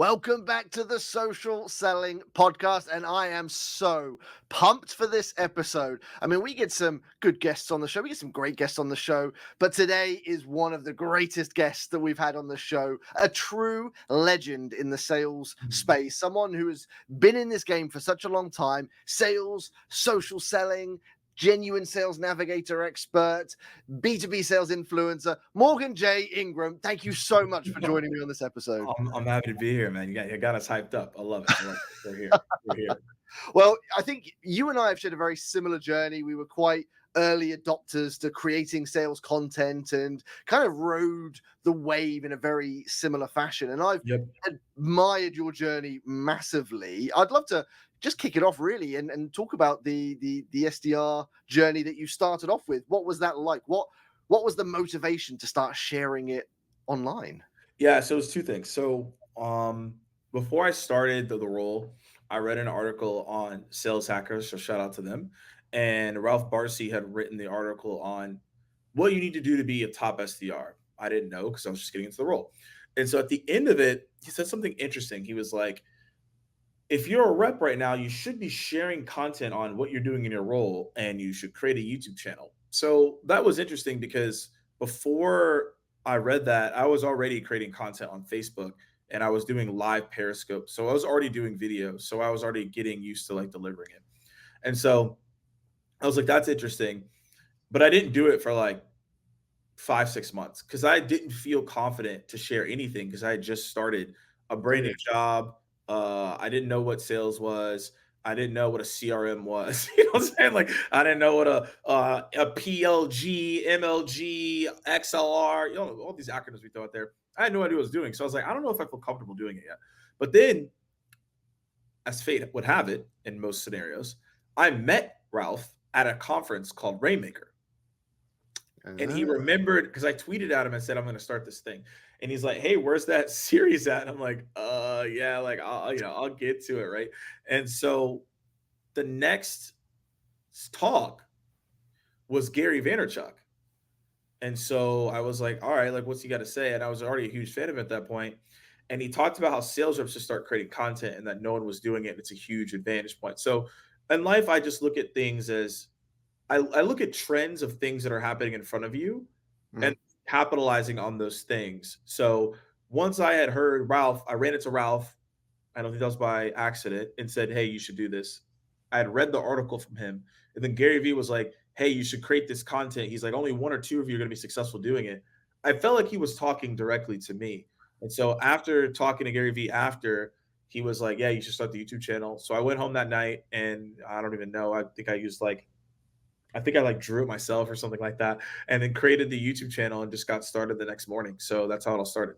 Welcome back to the Social Selling Podcast, and I am so pumped for this episode. I mean, we get some good guests on the show, we get some great guests on the show, but today is one of the greatest guests that we've had on the show, a true legend in the sales space, someone who has been in this game for such a long time, sales, social selling, genuine sales navigator expert, B2B sales influencer, Morgan J Ingram. Thank you so much for joining me on this episode. I'm happy to be here, man. You got us hyped up. I love it. I love it. We're here. We're here. Well, I think you and I have shared a very similar journey. We were quite early adopters to creating sales content and kind of rode the wave in a very similar fashion. And I've Yep. admired your journey massively. I'd love to just kick it off really and talk about the SDR journey that you started off with. What was that like? What was the motivation to start sharing it online? Yeah. So it's two things. So before I started the role, I read an article on sales hackers. So shout out to them. And Ralph Barcy had written the article on what you need to do to be a top SDR. I didn't know because I was just getting into the role. And so at the end of it, he said something interesting. He was like, if you're a rep right now, you should be sharing content on what you're doing in your role and you should create a YouTube channel. So that was interesting because before I read that, I was already creating content on Facebook and I was doing live Periscope. So I was already doing videos. So I was already getting used to like delivering it. And so I was like, that's interesting. But I didn't do it for like 5, 6 months because I didn't feel confident to share anything because I had just started a brand new job. I didn't know what sales was. I didn't know what a CRM was. You know what I'm saying? Like I didn't know what a PLG, MLG, XLR, you know, all these acronyms we throw out there. I had no idea what I was doing. So I was like, I don't know if I feel comfortable doing it yet. But then, as fate would have it, in most scenarios, I met Ralph at a conference called Rainmaker. And he remembered because I tweeted at him and said, I'm going to start this thing. And he's like, hey, where's that series at? And I'm like, yeah, like I'll get to it. Right. And so the next talk was Gary Vaynerchuk. And so I was like, all right, like, what's he got to say? And I was already a huge fan of him at that point. And he talked about how sales reps should start creating content and that no one was doing it. And it's a huge advantage point. So in life, I just look at things as I look at trends of things that are happening in front of you and capitalizing on those things. So once I had heard Ralph, I ran into Ralph. I don't think that was by accident and said, hey, you should do this. I had read the article from him. And then Gary Vee was like, hey, you should create this content. He's like, only one or two of you are going to be successful doing it. I felt like he was talking directly to me. And so after talking to Gary Vee after, he was like, yeah, you should start the YouTube channel. So I went home that night and I don't even know. I think I like drew it myself or something like that, and then created the YouTube channel and just got started the next morning. So that's how it all started.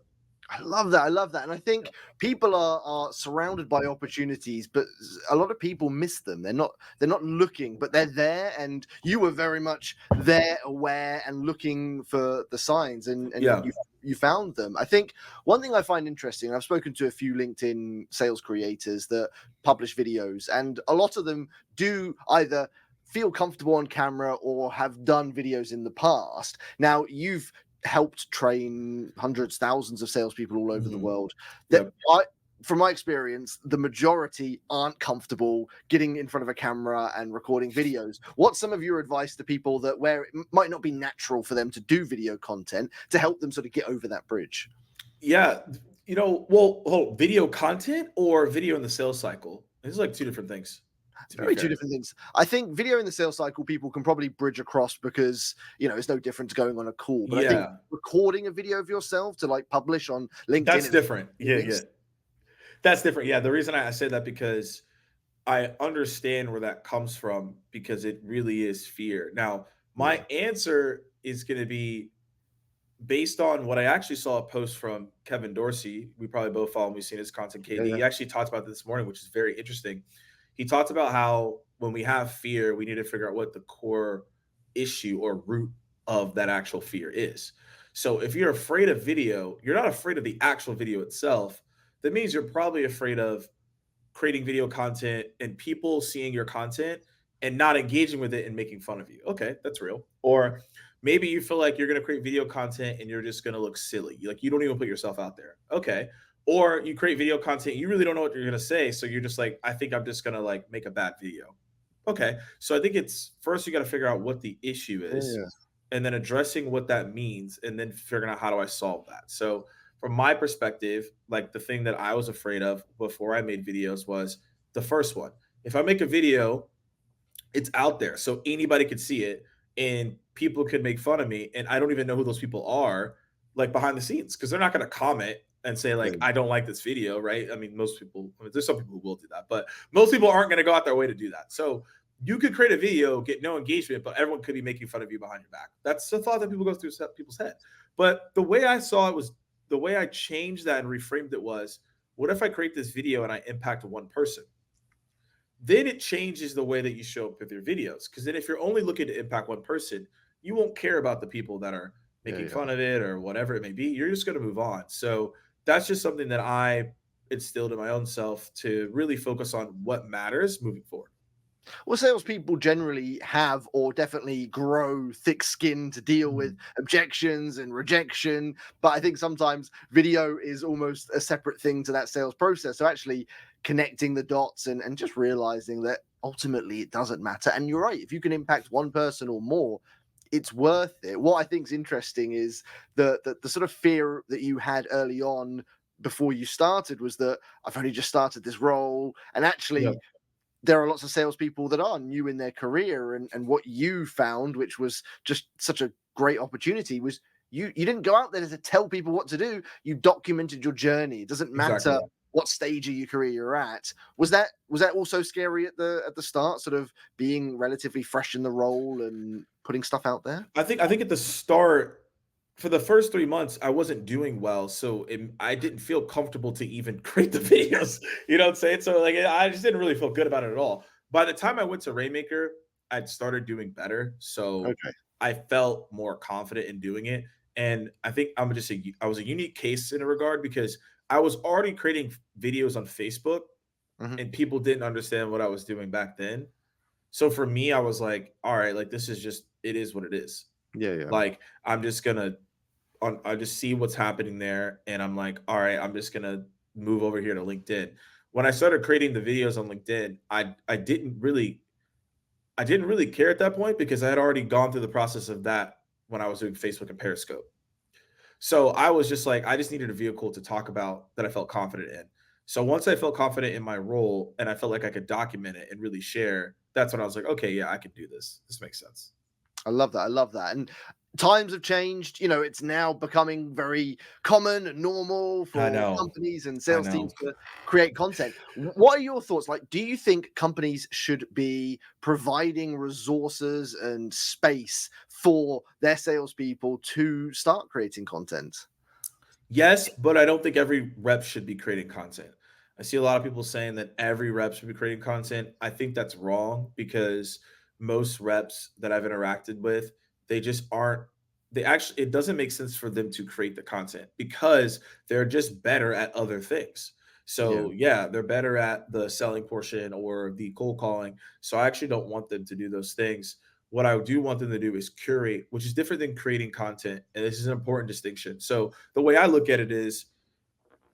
I love that. I love that. And I think people are surrounded by opportunities, but a lot of people miss them. They're not looking, but they're there. And you were very much there, aware and looking for the signs and Yeah. you found them. I think one thing I find interesting, I've spoken to a few LinkedIn sales creators that publish videos, and a lot of them do either feel comfortable on camera or have done videos in the past. Now you've helped train hundreds, thousands of salespeople all over the world. That Yep. from my experience, the majority aren't comfortable getting in front of a camera and recording videos. What's some of your advice to people that where it might not be natural for them to do video content to help them sort of get over that bridge? Yeah. Well, video content or video in the sales cycle. These are like two different things. To be Very two fair. different things. I think video in the sales cycle, people can probably bridge across because it's no different to going on a call. But I think Yeah, recording a video of yourself to like publish on LinkedIn that's and different. Yeah. That's different. Yeah, the reason I say that because I understand where that comes from because it really is fear. Now, my yeah. answer is going to be based on what I actually saw a post from Kevin Dorsey. We probably both follow him. We've seen his content, Yeah, KD. yeah. He actually talked about this morning, which is very interesting. He talked about how when we have fear, we need to figure out what the core issue or root of that actual fear is. So if you're afraid of video, you're not afraid of the actual video itself. That means you're probably afraid of creating video content and people seeing your content and not engaging with it and making fun of you. Okay, that's real. Or maybe you feel like you're going to create video content and you're just going to look silly. Like you don't even put yourself out there. Okay. Or you create video content, you really don't know what you're gonna say, so you're just like, I think I'm just gonna like make a bad video. Okay, so I think it's first you got to figure out what the issue is, Yeah. and then addressing what that means, and then figuring out how do I solve that. So from my perspective, like the thing that I was afraid of before I made videos was the first one. If I make a video, it's out there, so anybody could see it, and people could make fun of me, and I don't even know who those people are, like behind the scenes, because they're not going to comment and say like, Yeah. I don't like this video, right? I mean, most people, I mean, there's some people who will do that, but most people aren't going to go out their way to do that. So you could create a video, get no engagement, but everyone could be making fun of you behind your back. That's the thought that people go through people's head. But the way I saw it was, the way I changed that and reframed it was, what if I create this video and I impact one person? Then it changes the way that you show up with your videos. Because then if you're only looking to impact one person, you won't care about the people that are Yeah. making Yeah. fun of it or whatever it may be. You're just going to move on. So that's just something that I instilled in my own self to really focus on what matters moving forward. Well, salespeople generally have or definitely grow thick skin to deal with Mhm. objections and rejection. But I think sometimes video is almost a separate thing to that sales process. So actually connecting the dots and just realizing that ultimately it doesn't matter. And you're right, if you can impact one person or more, it's worth it. What I think is interesting is the sort of fear that you had early on before you started was that I've only just started this role. And Yep. actually, there are lots of salespeople that are new in their career, and what you found, which was just such a great opportunity, was you didn't go out there to tell people what to do. You documented your journey. It doesn't matter Exactly. what stage of your career you're at. Was that also scary at the start, sort of being relatively fresh in the role and putting stuff out there? I think at the start, for the first 3 months, I wasn't doing well, so I didn't feel comfortable to even create the videos. You know what I'm saying? So like, I just didn't really feel good about it at all. By the time I went to Rainmaker, I'd started doing better, so Okay. I felt more confident in doing it. And I think I was a unique case in a regard because I was already creating videos on Facebook, Hmm. and people didn't understand what I was doing back then. So for me, I was like, all right, like this is just it is what it is. Yeah, yeah. Like I'm just gonna I just see what's happening there, and I'm like, all right, I'm just gonna move over here to LinkedIn. When I started creating the videos on LinkedIn, I didn't really care at that point because I had already gone through the process of that when I was doing Facebook and Periscope. So I was just like, I just needed a vehicle to talk about that I felt confident in. So once I felt confident in my role and I felt like I could document it and really share, that's when I was like, okay, yeah, I can do this. This makes sense. I love that. I love that. And times have changed. It's now becoming very common and normal I for know. companies and I sales know. teams to create content. What are your thoughts? Like, do you think companies should be providing resources and space for their salespeople to start creating content? Yes, but I don't think every rep should be creating content. I see a lot of people saying that every rep should be creating content. I think that's wrong because most reps that I've interacted with, they just aren't they actually it doesn't make sense for them to create the content because they're just better at other things. Yeah. So, yeah, they're better at the selling portion or the cold calling. So, I actually don't want them to do those things. What I do want them to do is curate, which is different than creating content. And this is an important distinction. So, the way I look at it is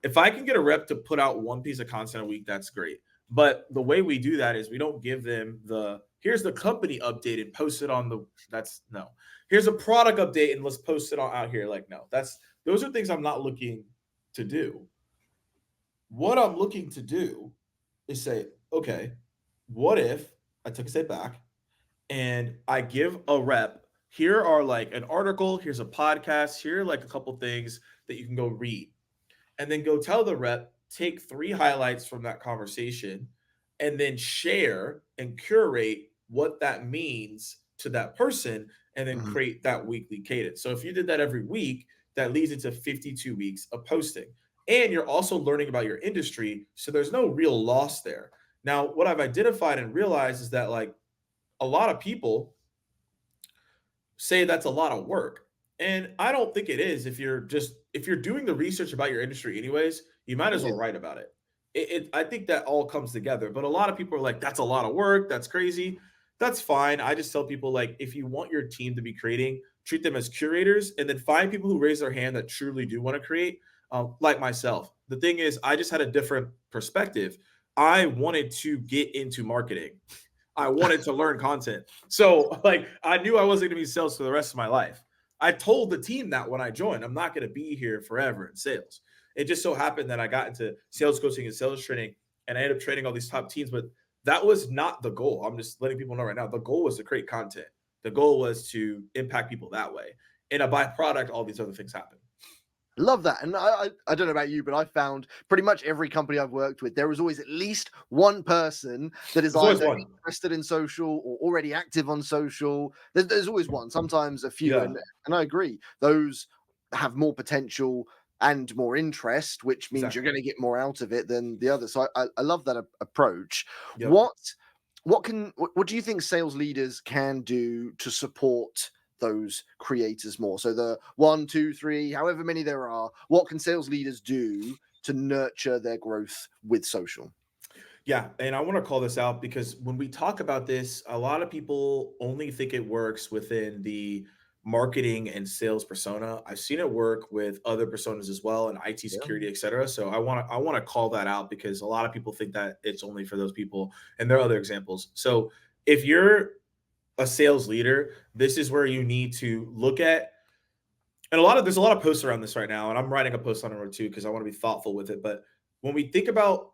if I can get a rep to put out one piece of content a week, that's great. But the way we do that is we don't give them the here's the company update and post it on the that's no. Here's a product update and let's post it on out here. Like, no, that's those are things I'm not looking to do. What I'm looking to do is say, okay, what if I took a step back and I give a rep, here are like an article, here's a podcast, here are like a couple things that you can go read and then go tell the rep, take 3 highlights from that conversation, and then share and curate what that means to that person, and then Mhm. create that weekly cadence. So if you did that every week, that leads into 52 weeks of posting. And you're also learning about your industry. So there's no real loss there. Now, what I've identified and realized is that like a lot of people say that's a lot of work. And I don't think it is if you're doing the research about your industry anyways, you might as Yeah. well write about it. I think that all comes together. But a lot of people are like, that's a lot of work, that's crazy. That's fine. I just tell people like if you want your team to be creating, treat them as curators and then find people who raise their hand that truly do want to create, like myself. The thing is, I just had a different perspective. I wanted to get into marketing. I wanted to learn content. So, like, I knew I wasn't going to be sales for the rest of my life. I told the team that when I joined, I'm not going to be here forever in sales. It just so happened that I got into sales coaching and sales training, and I ended up training all these top teams. But that was not the goal. I'm just letting people know right now. The goal was to create content. The goal was to impact people that way. And a byproduct, all these other things happen. Love that. And I don't know about you, but I found pretty much every company I've worked with, there is always at least one person that is There's always either one. interested in social or already active on social. There's always one, sometimes a few. Yeah. And I agree. Those have more potential and more interest, which means you're Exactly. going to get more out of it than the other. So I love that approach. Yep. What do you think sales leaders can do to support those creators more? So the 1, 2, 3, however many there are, what can sales leaders do to nurture their growth with social? Yeah, and I want to call this out because when we talk about this, a lot of people only think it works within the marketing and sales persona. I've seen it work with other personas as well, and IT Yeah. security, etc. So I want to call that out because a lot of people think that it's only for those people, and there are other examples. So if you're a sales leader, this is where you need to look at, and there's a lot of posts around this right now, and I'm writing a post on it too because I want to be thoughtful with it. But when we think about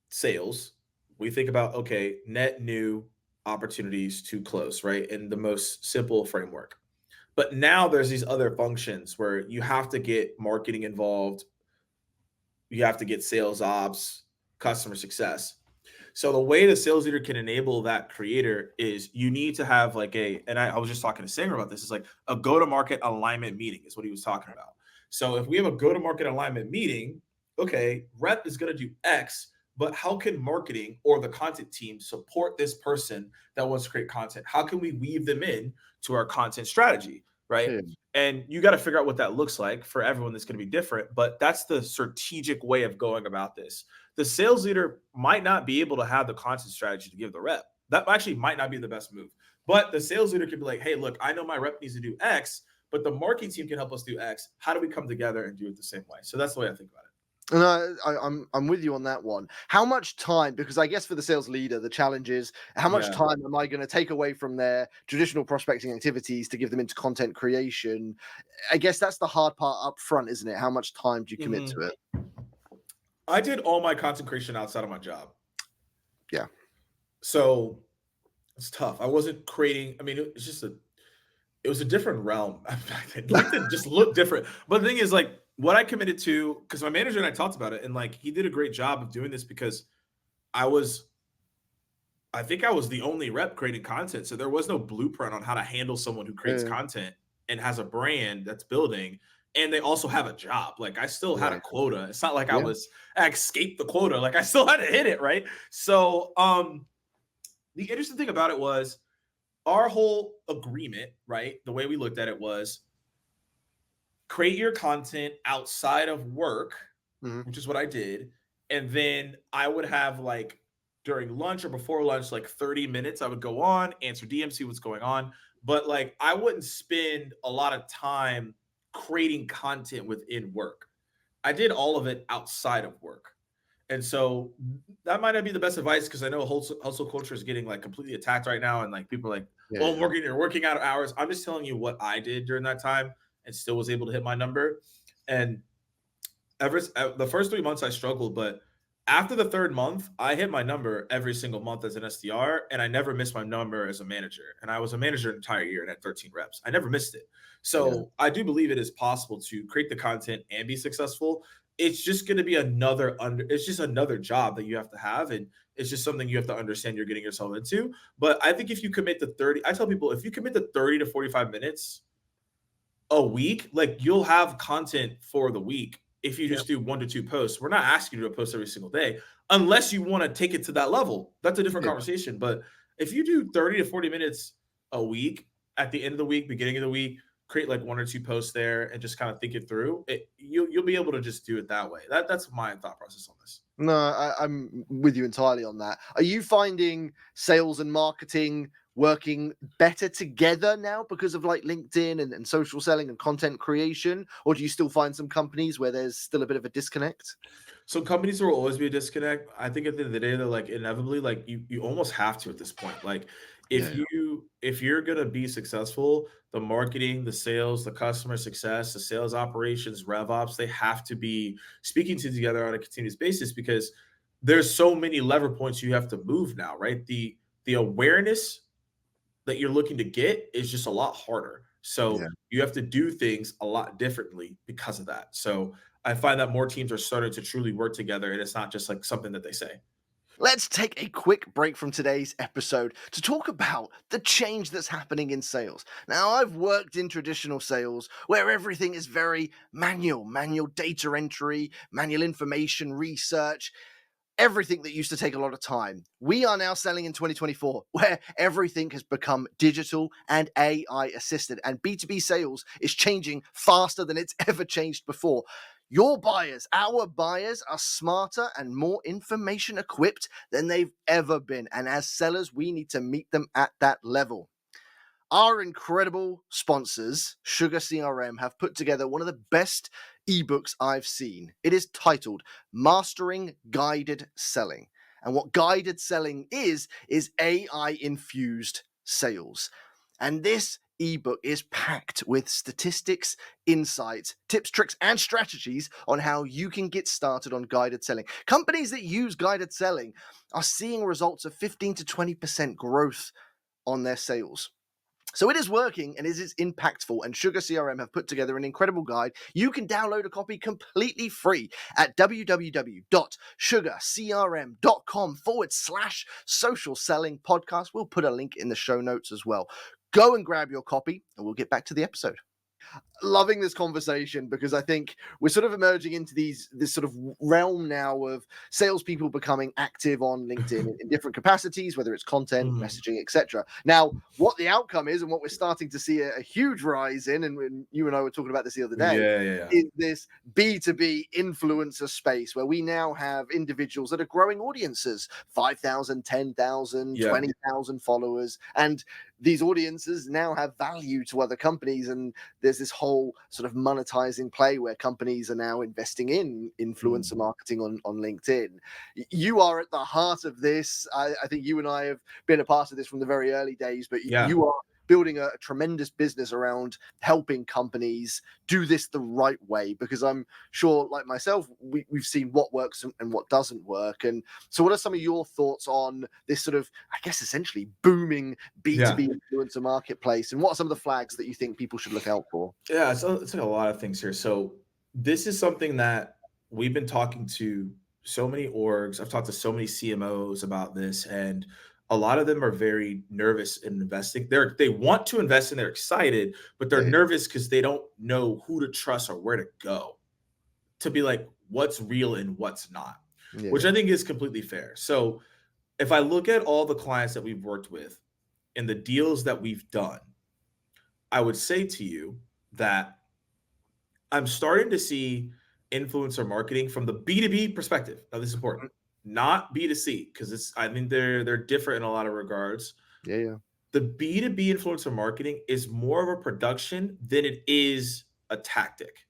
sales, we think about, okay, net new opportunities to close, right? In the most simple framework. But now there's these other functions where you have to get marketing involved, you have to get sales ops, customer success. So the way the sales leader can enable that creator is you need to have like I was just talking to Sanger about this, is like a go-to-market alignment meeting is what he was talking about. So if we have a go-to-market alignment meeting, okay, rep is going to do X, but how can marketing or the content team support this person that wants to create content? How can we weave them in to our content strategy, right? Yeah. And you got to figure out what that looks like for everyone. That's going to be different, but that's the strategic way of going about this. The sales leader might not be able to have the content strategy to give the rep. That actually might not be the best move. But the sales leader could be like, hey, look, I know my rep needs to do X, but the marketing team can help us do X. How do we come together and do it the same way? So that's the way I think about it. And I'm with you on that one. How much time? Because I guess for the sales leader, the challenge is how much Yeah. time am I going to take away from their traditional prospecting activities to give them into content creation? I guess that's the hard part up front, isn't it? How much time do you commit to Mhm. it? I did all my content creation outside of my job. Yeah. So it's tough. I wasn't creating, I mean, it was a different realm. LinkedIn just looked different. But the thing is, like, what I committed to, because my manager and I talked about it, and like he did a great job of doing this because I was, I think I was the only rep creating content. So there was no blueprint on how to handle someone who creates Yeah. content and has a brand that's building. And they also have a job. Like I still had a Right. quota. It's not like Yeah. I escaped the quota. Like I still had to hit it, right? So the interesting thing about it was our whole agreement, right? The way we looked at it was create your content outside of work, Mhm. which is what I did. And then I would have like during lunch or before lunch, like 30 minutes, I would go on, answer DM, see what's going on. But like I wouldn't spend a lot of time creating content within work. I did all of it outside of work. And so that might not be the best advice because I know hustle culture is getting like completely attacked right now. And like people are like, oh, Yeah. Morgan, you're working out of hours. I'm just telling you what I did during that time and still was able to hit my number. And the first 3 months I struggled, but after the third month, I hit my number every single month as an SDR, and I never missed my number as a manager. And I was a manager an entire year and had 13 reps. I never missed it. Yeah. So I do believe it is possible to create the content and be successful. It's just going to be it's just another job that you have to have. And it's just something you have to understand you're getting yourself into. But I think if you commit to 30, I tell people if you commit to 30 to 45 minutes a week, like you'll have content for the week if you Yeah. just do 1 to 2 posts. We're not asking you to post every single day unless you want to take it to that level. That's a different Yeah. conversation. But if you do 30 to 40 minutes a week at the end of the week, beginning of the week, create like 1 or 2 posts there and just kind of think it through, you'll be able to just do it that way. That's my thought process on this. No, I'm with you entirely on that. Are you finding sales and marketing working better together now because of like LinkedIn and social selling and content creation? Or do you still find some companies where there's still a bit of a disconnect? So companies will always be a disconnect. I think at the end of the day, they're like inevitably, like you almost have to at this point. Like Yeah, yeah. if you're gonna be successful, the marketing, the sales, the customer success, the sales operations, rev ops, they have to be speaking to together on a continuous basis because there's so many lever points you have to move now, right? The awareness that you're looking to get is just a lot harder. So Yeah. you have to do things a lot differently because of that. So I find that more teams are starting to truly work together and it's not just like something that they say. Let's take a quick break from today's episode to talk about the change that's happening in sales. Now, I've worked in traditional sales where everything is very manual data entry, manual information research, everything that used to take a lot of time. We are now selling in 2024 where everything has become digital and AI assisted, and B2B sales is changing faster than it's ever changed before. Your buyers, our buyers, are smarter and more information equipped than they've ever been. And as sellers, we need to meet them at that level. Our incredible sponsors, Sugar CRM, have put together one of the best ebooks I've seen. It is titled Mastering Guided Selling. And what guided selling is AI infused sales. And this ebook is packed with statistics, insights, tips, tricks, and strategies on how you can get started on guided selling. Companies that use guided selling are seeing results of 15 to 20% growth on their sales. So it is working and it is impactful. And Sugar CRM have put together an incredible guide. You can download a copy completely free at www.sugarcrm.com/social selling podcast. We'll put a link in the show notes as well. Go and grab your copy and we'll get back to the episode. Loving this conversation because I think we're sort of emerging into this sort of realm now of salespeople becoming active on LinkedIn in different capacities, whether it's content, Mhm. messaging, etc. Now, what the outcome is, and what we're starting to see a huge rise in, and when you and I were talking about this the other day, Yeah, yeah, yeah. is this B2B influencer space where we now have individuals that are growing audiences, 5,000, 10,000, Yeah. 20,000 followers, and these audiences now have value to other companies, and there's this whole sort of monetizing play where companies are now investing in influencer Mm. marketing on LinkedIn. You are at the heart of this. I think you and I have been a part of this from the very early days, but Yeah. you are building a tremendous business around helping companies do this the right way, because I'm sure, like myself, we've seen what works and what doesn't work. And so what are some of your thoughts on this sort of, I guess, essentially booming Yeah. B2B influencer marketplace, and what are some of the flags that you think people should look out for? Yeah, so it's like a lot of things here. So this is something that we've been talking to so many orgs. I've talked to so many CMOs about this, and a lot of them are very nervous in investing. They want to invest and they're excited, but they're Yeah, nervous because they don't know who to trust or where to go to be like what's real and what's not, yeah, which yeah. I think is completely fair. So if I look at all the clients that we've worked with and the deals that we've done, I would say to you that I'm starting to see influencer marketing from the B2B perspective. Now, this is important, not B2C, because it's I think they're different in a lot of regards. Yeah, yeah. The B2B influencer marketing is more of a production than it is a tactic.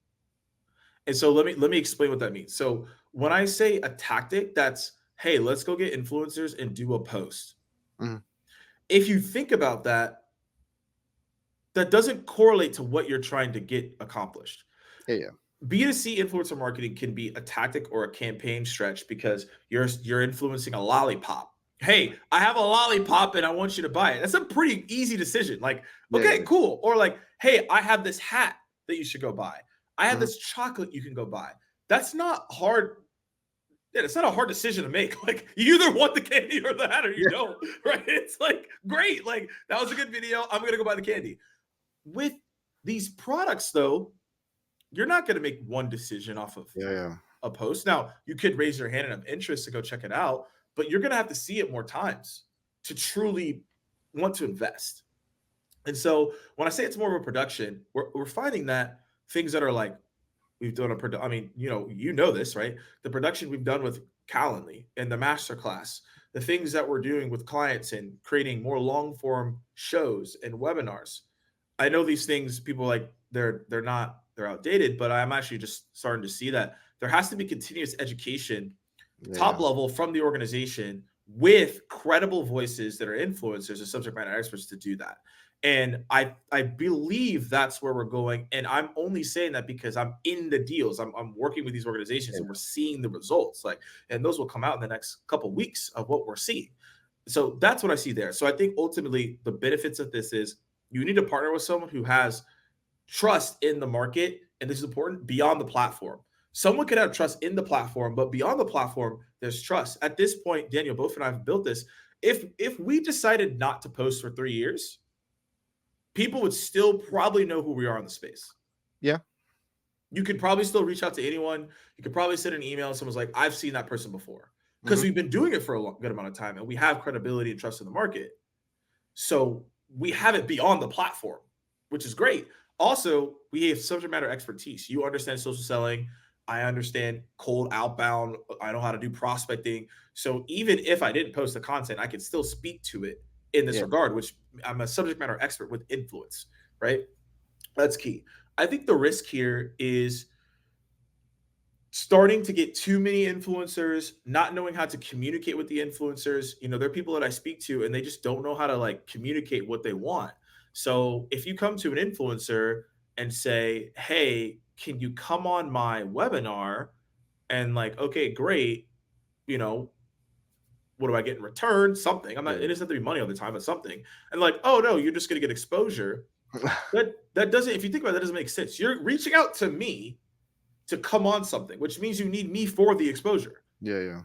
And so let me explain what that means. So when I say a tactic, that's hey, let's go get influencers and do a post. Mhm. If you think about that, that doesn't correlate to what you're trying to get accomplished. Yeah, yeah. B2C influencer marketing can be a tactic or a campaign stretch because you're influencing a lollipop. Hey, I have a lollipop and I want you to buy it. That's a pretty easy decision. Like, Yeah, okay, yeah. cool. Or like, hey, I have this hat that you should go buy. I have Mhm. this chocolate you can go buy. That's not hard. Yeah, it's not a hard decision to make. Like, you either want the candy or the hat or you Yeah, don't, right? It's like, great. Like, that was a good video. I'm going to go buy the candy. With these products, though, you're not going to make one decision off of yeah, yeah. a post. Now, you could raise your hand and have interest to go check it out, but you're going to have to see it more times to truly want to invest. And so when I say it's more of a production, we're finding that things that are like we've done I mean, you know this, right? The production we've done with Calendly and the masterclass, the things that we're doing with clients and creating more long form shows and webinars. I know these things people like they're outdated, but I'm actually just starting to see that there has to be continuous education top Yeah. level from the organization with credible voices that are influencers and subject matter experts to do that. And I believe that's where we're going. And I'm only saying that because I'm in the deals. I'm working with these organizations Yeah. and we're seeing the results. Like, and those will come out in the next couple of weeks of what we're seeing. So that's what I see there. So I think ultimately the benefits of this is you need to partner with someone who has trust in the market, and this is important, beyond the platform. Someone could have trust in the platform, but beyond the platform, there's trust. At this point, Daniel, both and I have built this. If we decided not to post for 3 years, people would still probably know who we are in the space. Yeah. You could probably still reach out to anyone. You could probably send an email and someone's like, I've seen that person before. Because Hmm. we've been doing it for a good amount of time and we have credibility and trust in the market. So we have it beyond the platform, which is great. Also, we have subject matter expertise. You understand social selling. I understand cold outbound. I know how to do prospecting. So even if I didn't post the content, I could still speak to it in this Yeah. regard, which I'm a subject matter expert with influence, right? That's key. I think the risk here is starting to get too many influencers, not knowing how to communicate with the influencers. There are people that I speak to and they just don't know how to like communicate what they want. So if you come to an influencer and say, "Hey, can you come on my webinar?" and like, "Okay, great, you know, what do I get in return?" Something. I'm not, it Yeah. doesn't have to be money all the time, but something. And like, "Oh no, you're just gonna get exposure." That doesn't, if you think about it, that doesn't make sense. You're reaching out to me to come on something, which means you need me for the exposure. Yeah. Yeah.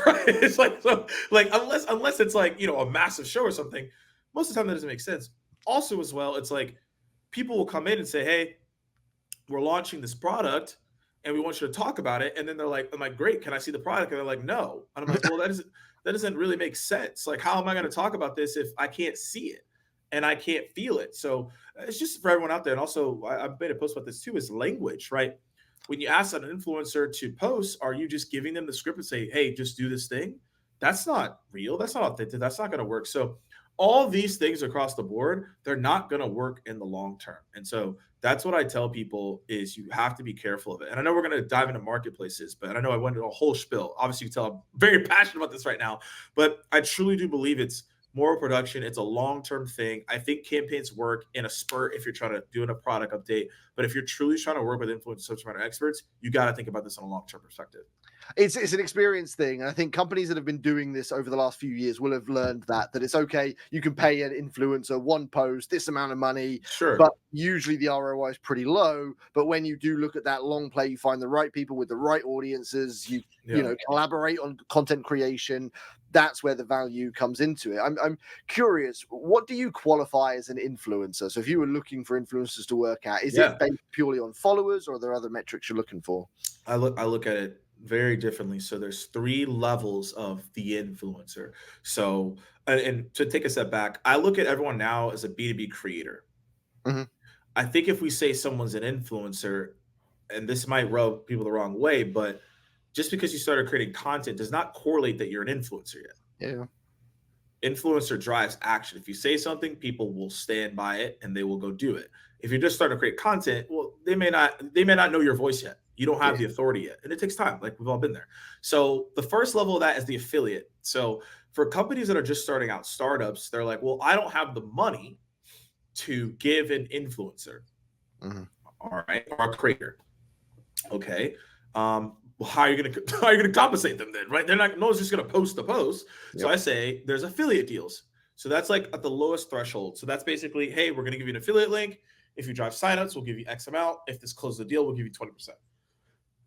Right? It's like, so, like, unless it's like, a massive show or something, most of the time that doesn't make sense. Also, as well, it's like people will come in and say, "Hey, we're launching this product and we want you to talk about it." And then they're like, I'm like, "Great, can I see the product?" And they're like, "No." And I'm like, "Well, that doesn't really make sense. Like, how am I going to talk about this if I can't see it and I can't feel it?" So it's just for everyone out there. And also, I've made a post about this too, is language, right? When you ask an influencer to post, are you just giving them the script and say, "Hey, just do this thing"? That's not real. That's not authentic. That's not going to work. So all these things across the board, they're not going to work in the long term. And so that's what I tell people is you have to be careful of it. And I know we're going to dive into marketplaces, but I know I went into a whole spill. Obviously, you can tell I'm very passionate about this right now, but I truly do believe it's more production. It's a long-term thing. I think campaigns work in a spurt if you're trying to do a product update. But if you're truly trying to work with influencers, subject matter experts, you got to think about this on a long-term perspective. It's an experience thing, and I think companies that have been doing this over the last few years will have learned that it's okay. You can pay an influencer one post, this amount of money, but Sure. usually the ROI is pretty low. But when you do look at that long play, you find the right people with the right audiences. Yeah. Collaborate on content creation. That's where the value comes into it. I'm curious, what do you qualify as an influencer? So if you were looking for influencers to work at, is it Yeah. based purely on followers, or are there other metrics you're looking for? I look at it very differently. So there's three levels of the influencer. So and to take a step back, I look at everyone now as a B2B creator. Mhm. I think if we say someone's an influencer, and this might rub people the wrong way, but just because you started creating content does not correlate that you're an influencer yet. Yeah. Influencer drives action. If you say something, people will stand by it and they will go do it. If you're just starting to create content, well, they may not know your voice yet. You don't Yeah. have the authority yet. And it takes time. Like we've all been there. So the first level of that is the affiliate. So for companies that are just starting out, startups, they're like, well, I don't have the money to give an influencer. Mhm. All right, or a creator. Okay. Well, how are you gonna how are you gonna compensate them then? Right? They're not, no one's just gonna post the post. So Yep. I say there's affiliate deals. So that's like at the lowest threshold. So that's basically, hey, we're gonna give you an affiliate link. If you drive signups, we'll give you X amount. If this closes the deal, we'll give you 20%.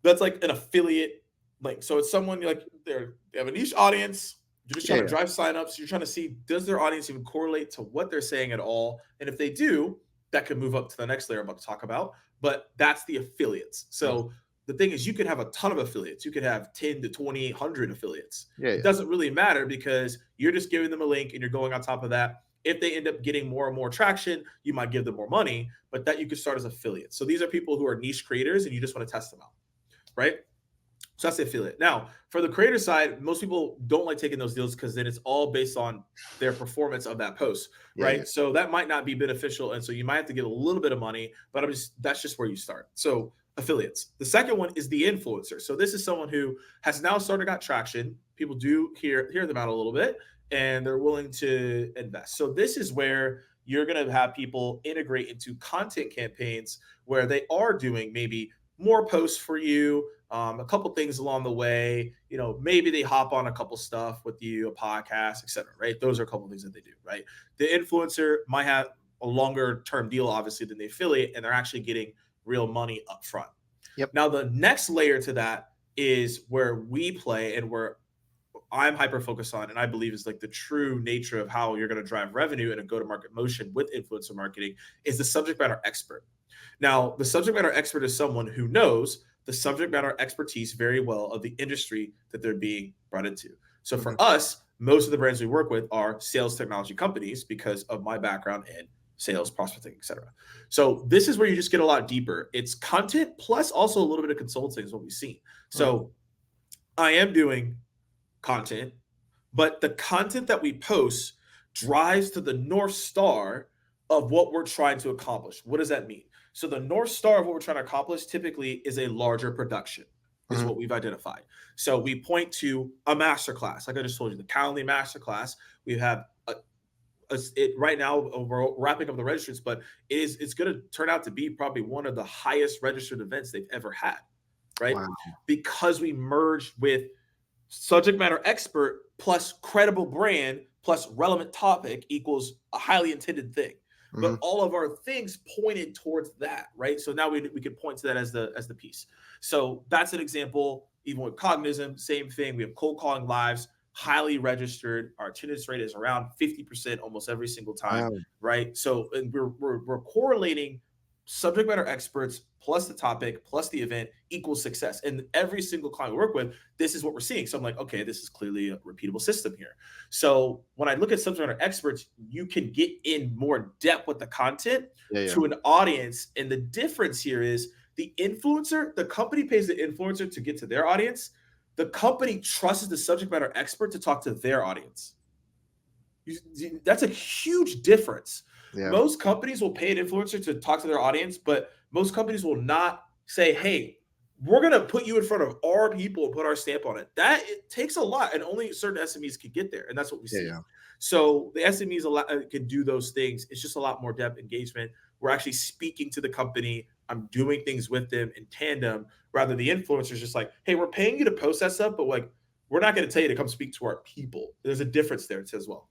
That's like an affiliate link. So it's someone like they have a niche audience. You're just trying to Yeah. drive signups. You're trying to see, does their audience even correlate to what they're saying at all? And if they do, that could move up to the next layer I'm about to talk about. But that's the affiliates. Mm. So the thing is, you could have a ton of affiliates. You could have 10 to 20, 100 affiliates. Yeah. It Yeah. doesn't really matter because you're just giving them a link and you're going on top of that. If they end up getting more and more traction, you might give them more money, but that you could start as affiliates. So these are people who are niche creators and you just want to test them out, right? So that's the affiliate. Now, for the creator side, most people don't like taking those deals because then it's all based on their performance of that post, Yeah, yeah. right? So that might not be beneficial, and so you might have to give a little bit of money, but that's just where you start. So affiliates. The second one is the influencer. So this is someone who has now started got traction. People do hear them out a little bit, and they're willing to invest. So this is where you're going to have people integrate into content campaigns where they are doing maybe more posts for you, a couple things along the way. Maybe they hop on a couple stuff with you, a podcast, etc. Right? Those are a couple things that they do. Right? The influencer might have a longer term deal, obviously, than the affiliate, and they're actually getting real money up front. Yep. Now, the next layer to that is where we play and where I'm hyper focused on, and I believe is like the true nature of how you're going to drive revenue in a go to market motion with influencer marketing is the subject matter expert. Now, the subject matter expert is someone who knows the subject matter expertise very well of the industry that they're being brought into. So Mhm. for us, most of the brands we work with are sales technology companies because of my background in sales, prospecting, etc. So this is where you just get a lot deeper. It's content plus also a little bit of consulting is what we've seen. Mhm. So I am doing content, but the content that we post drives to the North Star of what we're trying to accomplish. What does that mean? So the North Star of what we're trying to accomplish typically is a larger production, is Mhm. what we've identified. So we point to a masterclass, like I just told you, the Calendly masterclass. We have it right now. We're wrapping up the registrants, but it's going to turn out to be probably one of the highest registered events they've ever had, right? Wow. Because we merged with subject matter expert plus credible brand plus relevant topic equals a highly intended thing. But Mhm. all of our things pointed towards that, right? So now we could point to that as the piece. So that's an example. Even with Cognism, same thing. We have cold calling lives, highly registered. Our attendance rate is around 50% almost every single time, Wow. right? So and we're correlating subject matter experts plus the topic plus the event equals success. And every single client we work with, this is what we're seeing. So I'm like, okay, this is clearly a repeatable system here. So when I look at subject matter experts, you can get in more depth with the content Yeah, yeah. to an audience. And the difference here is the influencer, the company pays the influencer to get to their audience. The company trusts the subject matter expert to talk to their audience. That's a huge difference. Yeah. Most companies will pay an influencer to talk to their audience, but most companies will not say, hey, we're going to put you in front of our people and put our stamp on it. That it takes a lot, and only certain SMEs can get there, and that's what we Yeah, see. yeah. So the SMEs can do those things. It's just a lot more depth engagement. We're actually speaking to the company. I'm doing things with them in tandem, rather the influencers just like, hey, we're paying you to post that stuff, but like we're not going to tell you to come speak to our people. There's a difference there as well.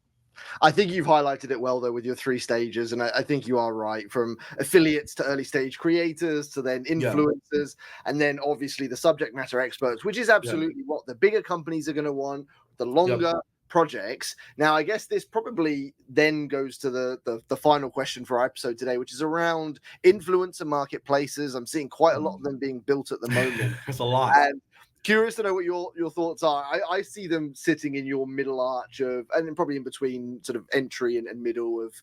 I think you've highlighted it well, though, with your three stages. And I think you are right, from affiliates to early stage creators to then Yeah. influencers, and then obviously the subject matter experts, which is Yeah. absolutely what the bigger companies are going to want, the Yep. longer projects. Now, I guess this probably then goes to the final question for our episode today, which is around influencer marketplaces. I'm seeing quite a lot of them being built at the moment. That's a lot. And curious to know what your thoughts are. I see them sitting in your middle arch of, and then probably in between sort of entry and middle of,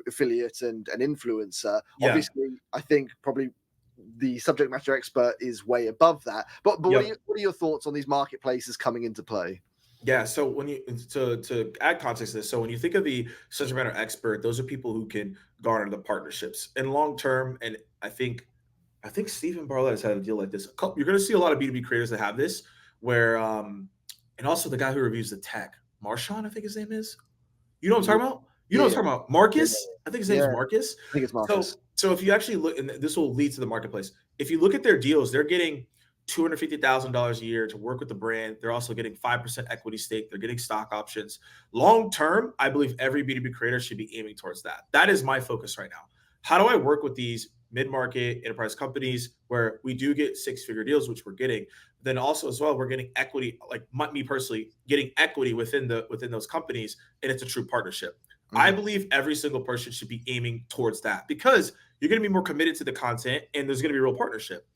affiliate and influencer. Yeah. Obviously, I think probably the subject matter expert is way above that. But Yep. what are your thoughts on these marketplaces coming into play? Yeah. So when you to add context to this, so when you think of the subject matter expert, those are people who can garner the partnerships and long term. And I think Stephen Bartlett has had a deal like this. You're going to see a lot of B2B creators that have this, where and also the guy who reviews the tech, Marshawn, I think his name is. You know what I'm Yeah, talking about? You know yeah, what yeah, I'm talking about? yeah, Marcus? I think his name is yeah. Marcus. I think it's Marcus. So if you actually look, and this will lead to the marketplace. If you look at their deals, they're getting $250,000 a year to work with the brand. They're also getting 5% equity stake. They're getting stock options. Long term, I believe every B2B creator should be aiming towards that. That is my focus right now. How do I work with these mid-market enterprise companies where we do get six-figure deals, which we're getting? Then also as well, we're getting equity, like me personally, getting equity within those companies, and it's a true partnership. I Mhm. believe every single person should be aiming towards that because you're going to be more committed to the content and there's going to be a real partnership.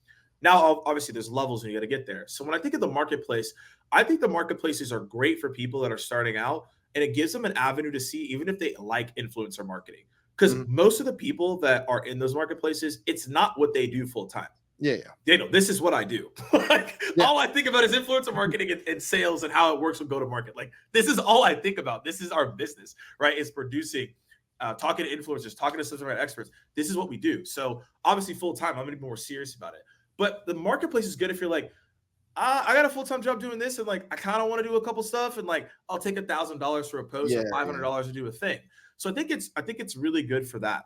Now, obviously, there's levels and you got to get there. So when I think of the marketplace, I think the marketplaces are great for people that are starting out, and it gives them an avenue to see, even if they like influencer marketing. Because Mhm. most of the people that are in those marketplaces, it's not what they do full time. Yeah, yeah, Daniel, this is what I do. Like, yeah, all I think about is influencer marketing and sales and how it works with go to market. Like, this is all I think about. This is our business, right? It's producing, talking to influencers, talking to subject matter experts. This is what we do. So obviously, full time, I'm going to be more serious about it. But the marketplace is good if you're like, I got a full time job doing this, and like I kind of want to do a couple stuff, and like I'll take $1,000 for a post yeah, or five hundred yeah. dollars to do a thing. So I think it's really good for that.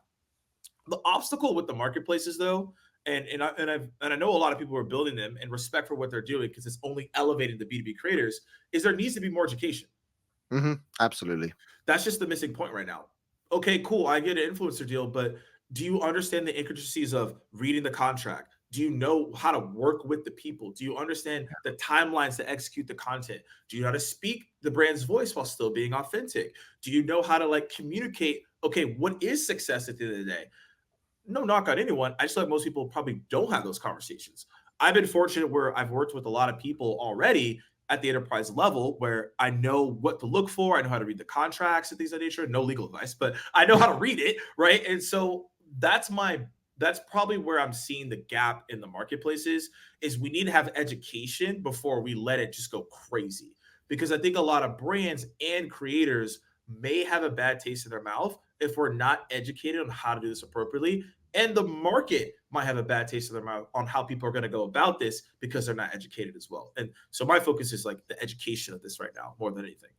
The obstacle with the marketplaces, though, and I know a lot of people are building them and respect for what they're doing because it's only elevating the B2B creators, is there needs to be more education. Absolutely. That's just the missing point right now. Okay, cool. I get an influencer deal, but do you understand the intricacies of reading the contract? Do you know how to work with the people? Do you understand the timelines to execute the content? Do you know how to speak the brand's voice while still being authentic? Do you know how to like communicate? Okay, what is success at the end of the day? No knock on anyone. I just feel like most people probably don't have those conversations. I've been fortunate where I've worked with a lot of people already at the enterprise level where I know what to look for. I know how to read the contracts and things of that nature. No legal advice, but I know how to read it, right? And so that's probably where I'm seeing the gap in the marketplaces is we need to have education before we let it just go crazy. Because I think a lot of brands and creators may have a bad taste in their mouth if we're not educated on how to do this appropriately. And the market might have a bad taste in their mouth on how people are going to go about this because they're not educated as well. And so my focus is like the education of this right now more than anything.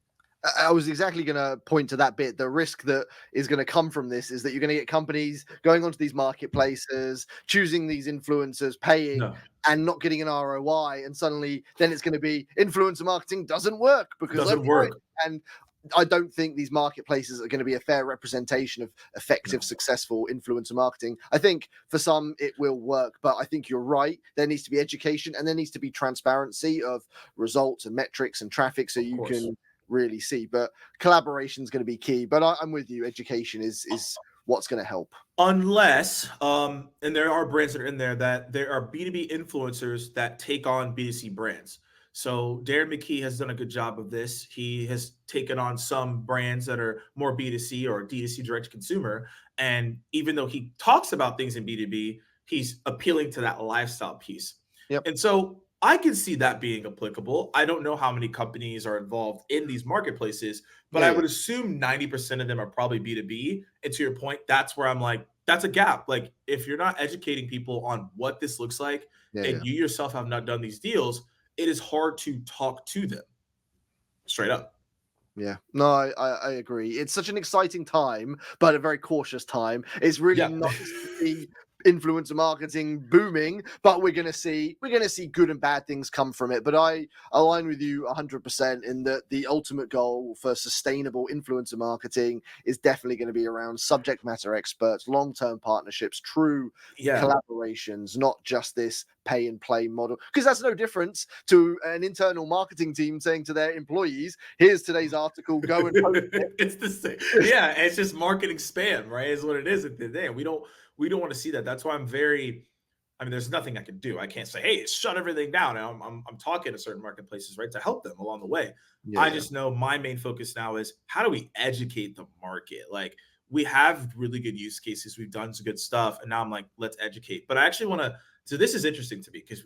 I was exactly going to point to that bit. The risk that is going to come from this is that you're going to get companies going onto these marketplaces, choosing these influencers, paying, No, and not getting an ROI. And suddenly, then it's going to be influencer marketing doesn't work because doesn't let's try it. work. And I don't think these marketplaces are going to be a fair representation of effective, No, successful influencer marketing. I think for some it will work, but I think you're right. There needs to be education and there needs to be transparency of results and metrics and traffic so of you course. can really see. But collaboration is going to be key. But I'm with you. Education is what's going to help. Unless, and there are brands that are in there that there are B2B influencers that take on B2C brands. So Darren McKee has done a good job of this. He has taken on some brands that are more B2C or D2C direct to consumer. And even though he talks about things in B2B, he's appealing to that lifestyle piece. Yep. And so I can see that being applicable. I don't know how many companies are involved in these marketplaces, but Yeah. I Yeah. would assume 90% of them are probably B2B. And to your point, that's where I'm like, that's a gap. Like, if you're not educating people on what this looks like, Yeah. and Yeah. you yourself have not done these deals, it is hard to talk to them straight up. Yeah, no, I agree. It's such an exciting time, but a very cautious time. It's really Yeah. nice to see influencer marketing booming, but we're gonna see good and bad things come from it. But I align with you 100% in that the ultimate goal for sustainable influencer marketing is definitely going to be around subject matter experts, long-term partnerships, true Yeah. collaborations, not just this pay and play model. Because that's no difference to an internal marketing team saying to their employees, here's today's article, go and post It's the same. it. Yeah, it's just marketing spam, right? Is what it is at the end of the day. We don't want to see that. That's why I'm very. I mean, there's nothing I can do. I can't say, "Hey, shut everything down." And I'm talking to certain marketplaces, right, to help them along the way. Yeah, I yeah. just know my main focus now is how do we educate the market? Like, we have really good use cases. We've done some good stuff, and now I'm like, let's educate. But I actually want to. So this is interesting to me because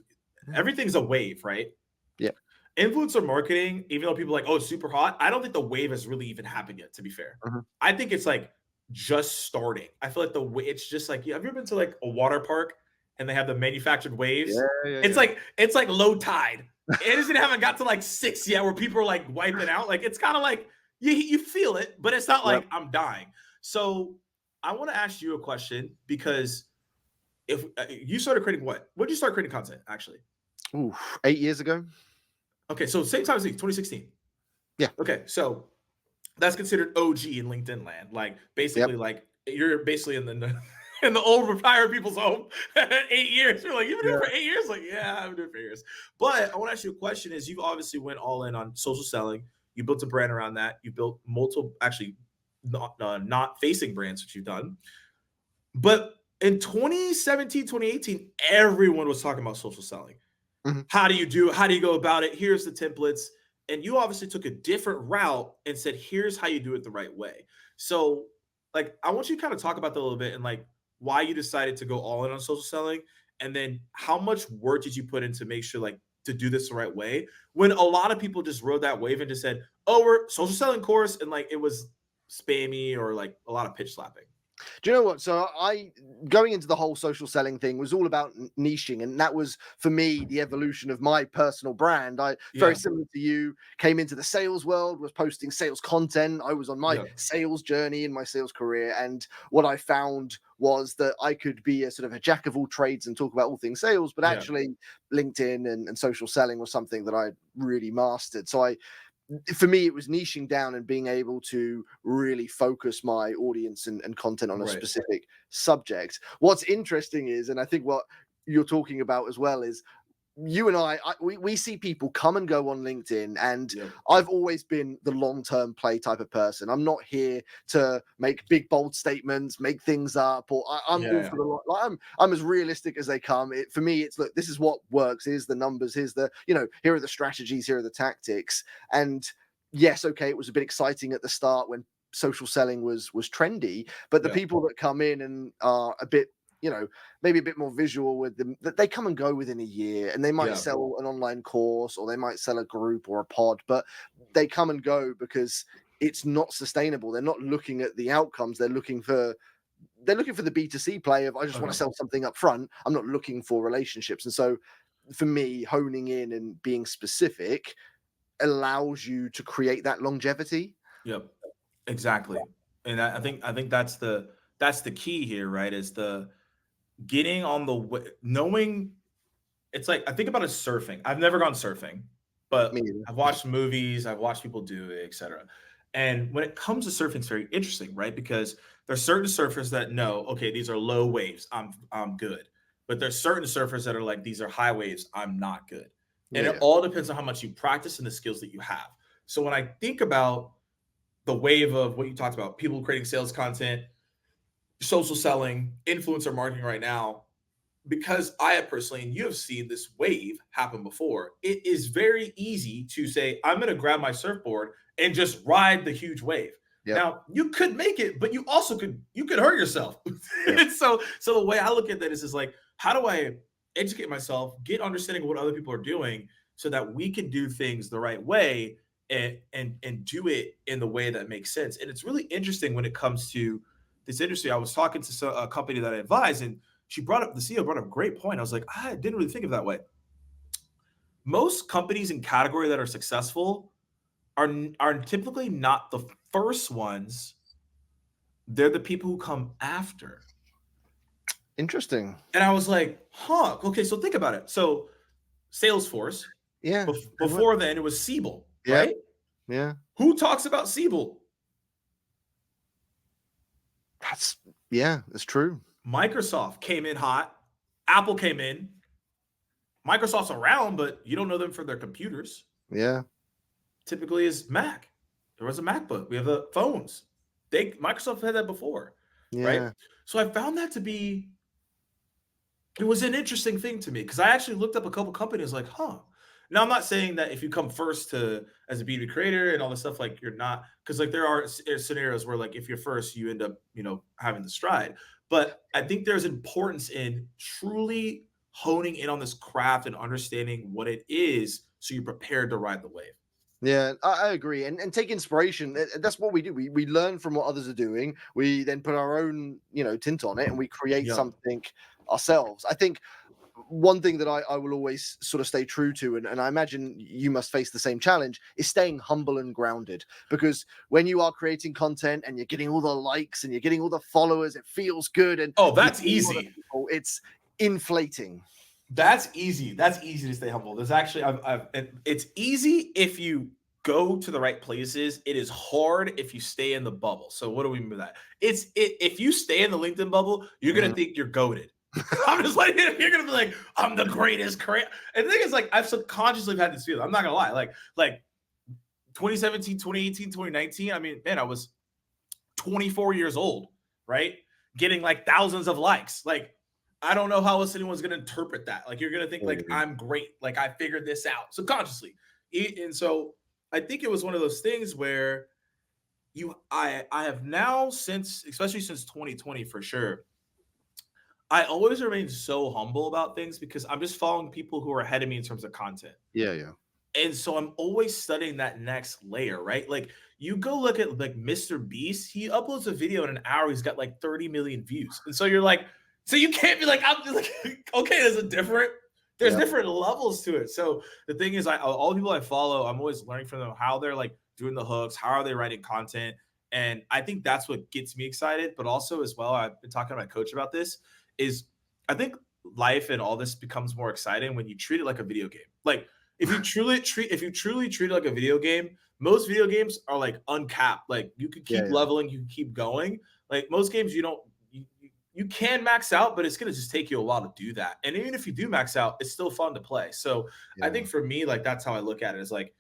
everything's a wave, right? Yeah. Influencer marketing, even though people are like, oh, it's super hot, I don't think the wave has really even happened yet, to be fair. Mhm. I think it's like just starting. I feel like it's just like, yeah, have you ever been to like a water park and they have the manufactured waves? Yeah, yeah, It's yeah. like it's like low tide. It isn't haven't got to like six yet where people are like wiping out. Like, it's kind of like you feel it, but it's not Yep. like I'm dying. So I want to ask you a question because if you started creating what did you start creating content actually? Ooh, 8 years ago. Okay, so same time as me, 2016. Yeah. Okay, so that's considered OG in LinkedIn land. Like, Yep. basically, like you're basically in the in the old retired people's home. 8 years. You're like, you've been doing it Yeah. for 8 years? Like, yeah, I've been doing it for years. But I want to ask you a question: is you obviously went all in on social selling. You built a brand around that. You built multiple, actually, not facing brands, which you've done. But in 2017, 2018, everyone was talking about social selling. Mhm. How do you go about it? Here's the templates. And you obviously took a different route and said, here's how you do it the right way. So, like, I want you to kind of talk about that a little bit and like why you decided to go all in on social selling And then how much work did you put in to make sure like to do this the right way? When a lot of people just rode that wave and just said, "Oh, we're social selling course," and like it was spammy or like a lot of pitch slapping. Do you know what? So I going into the whole social selling thing was all about niching, and that was for me the evolution of my personal brand. I very Yeah. similar to you came into the sales world, was posting sales content. I was on my Yeah. sales journey in my sales career, and what I found was that I could be a sort of a jack of all trades and talk about all things sales, but Yeah. actually LinkedIn and social selling was something that I really mastered. So I for me, it was niching down and being able to really focus my audience and content on a Right. specific subject. What's interesting is, and I think what you're talking about as well, is you and we see people come and go on LinkedIn, and Yep. I've always been the long-term play type of person. I'm not here to make big bold statements, make things up, or I'm Yeah. all Yeah. for the like, I'm as realistic as they come. For me, it's look, this is what works. Here's the numbers. Here's the here are the strategies. Here are the tactics. And yes, okay, it was a bit exciting at the start when social selling was trendy, but the Yeah. people that come in and are a bit maybe a bit more visual with them, that they come and go within a year, and they might Yeah. sell an online course or they might sell a group or a pod, but they come and go because it's not sustainable. They're not looking at the outcomes. They're looking for the B2C play of I just want to Okay. sell something up front. I'm not looking for relationships. And so for me, honing in and being specific allows you to create that longevity. Yep. Exactly. And I think that's the key here, right? Is the getting on the knowing. It's like I think about it surfing. I've never gone surfing, Me but either. I've watched movies, I've watched people do it, etc. And when it comes to surfing, it's very interesting, right? Because there's certain surfers that know, okay, these are low waves, I'm good. But there's certain surfers that are like, these are high waves, I'm not good. And it Yeah. all depends on how much you practice and the skills that you have. So when I think about the wave of what you talked about, people creating sales content, social selling, influencer marketing right now, because I have personally, and you have seen this wave happen before, it is very easy to say, I'm going to grab my surfboard and just ride the huge wave. Yep. Now, you could make it, but you could hurt yourself. Yep. So the way I look at that is like, how do I educate myself, get understanding of what other people are doing so that we can do things the right way and do it in the way that makes sense. And it's really interesting when it comes to this industry. I was talking to a company that I advise, and the CEO brought up a great point. I was like, I didn't really think of it that way. Most companies in category that are successful are typically not the first ones. They're the people who come after. Interesting. And I was like, huh, okay, so think about it. So Salesforce, Yeah. Good one. before then it was Siebel, Yep. right? Yeah. Who talks about Siebel? That's true. Microsoft came in hot. Apple came in. Microsoft's around, but you don't know them for their computers. Yeah. Typically is Mac. There was a MacBook. We have the phones. Microsoft had that before, right? Yeah. So I found that to be it was an interesting thing to me because I actually looked up a couple companies like, huh. Now I'm not saying that if you come first to as a B2B creator and all this stuff, like you're not because like there are scenarios where like if you're first, you end up, having the stride. But I think there's importance in truly honing in on this craft and understanding what it is so you're prepared to ride the wave. Yeah, I agree, and take inspiration. That's what we do. We learn from what others are doing. We then put our own tint on it, and we create Yep. something ourselves. I think one thing that I will always sort of stay true to, and I imagine you must face the same challenge, is staying humble and grounded. Because when you are creating content and you're getting all the likes and you're getting all the followers, it feels good, and Oh, you that's see a lot of easy. people, it's inflating. That's easy. That's easy to stay humble. There's actually, it's easy if you go to the right places. It is hard if you stay in the bubble. So what do we mean by that? If you stay in the LinkedIn bubble, you're gonna Mhm. think you're goaded. I'm just like you're gonna be like I'm the greatest. And the thing is, like I've subconsciously had this feeling. I'm not gonna lie. Like 2017, 2018, 2019. I mean, man, I was 24 years old, right? Getting like thousands of likes. Like, I don't know how else anyone's gonna interpret that. Like, you're gonna think like I'm great, like I figured this out subconsciously. And so I think it was one of those things where I have now since, especially since 2020 for sure, I always remain so humble about things because I'm just following people who are ahead of me in terms of content. Yeah, yeah. And so I'm always studying that next layer, right? Like you go look at like Mr. Beast, he uploads a video in an hour, he's got like 30 million views. And so you're like, so you can't be like, I'm just like, okay, there's Yeah. different levels to it. So the thing is, all the people I follow, I'm always learning from them how they're like doing the hooks, how are they writing content. And I think that's what gets me excited. But also as well, I've been talking to my coach about this, is I think life and all this becomes more exciting when you treat it like a video game. Like if you truly treat it like a video game, most video games are like uncapped. Like you could Yeah, keep yeah. leveling, you can keep going. Like most games, you don't you can max out, but it's gonna just take you a while to do that. And even if you do max out, it's still fun to play. So I Yeah. think for me, like that's how I look at it. Is like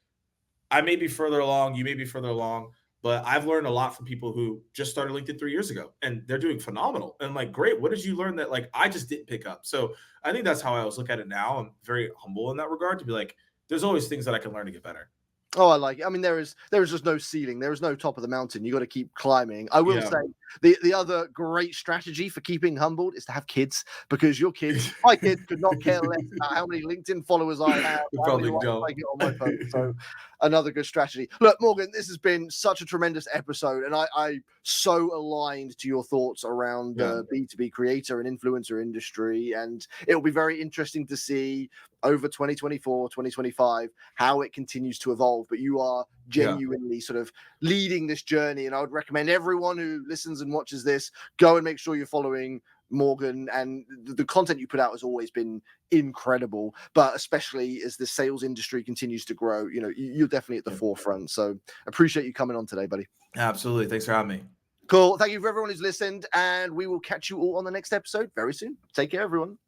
I may be further along, you may be further along, but I've learned a lot from people who just started LinkedIn 3 years ago and they're doing phenomenal. And I'm like, great, what did you learn that like I just didn't pick up? So I think that's how I always look at it now. I'm very humble in that regard to be like, there's always things that I can learn to get better. Oh, I like it. I mean, there is just no ceiling. There is no top of the mountain. You got to keep climbing. I will Yeah. say the other great strategy for keeping humbled is to have kids, because your kids, my kids, could not care less about how many LinkedIn followers I have, We how many probably likes I don't. get on my post. So another good strategy. Look, Morgan, this has been such a tremendous episode, and I so aligned to your thoughts around Yeah. the B2B creator and influencer industry, and it will be very interesting to see over 2024, 2025, how it continues to evolve. But you are Yeah. genuinely sort of leading this journey. And I would recommend everyone who listens and watches this, go and make sure you're following Morgan. And the content you put out has always been incredible, but especially as the sales industry continues to grow, you're definitely at the Yeah. forefront. So appreciate you coming on today, buddy. Absolutely. Thanks for having me. Cool. Thank you for everyone who's listened, and we will catch you all on the next episode very soon. Take care, everyone.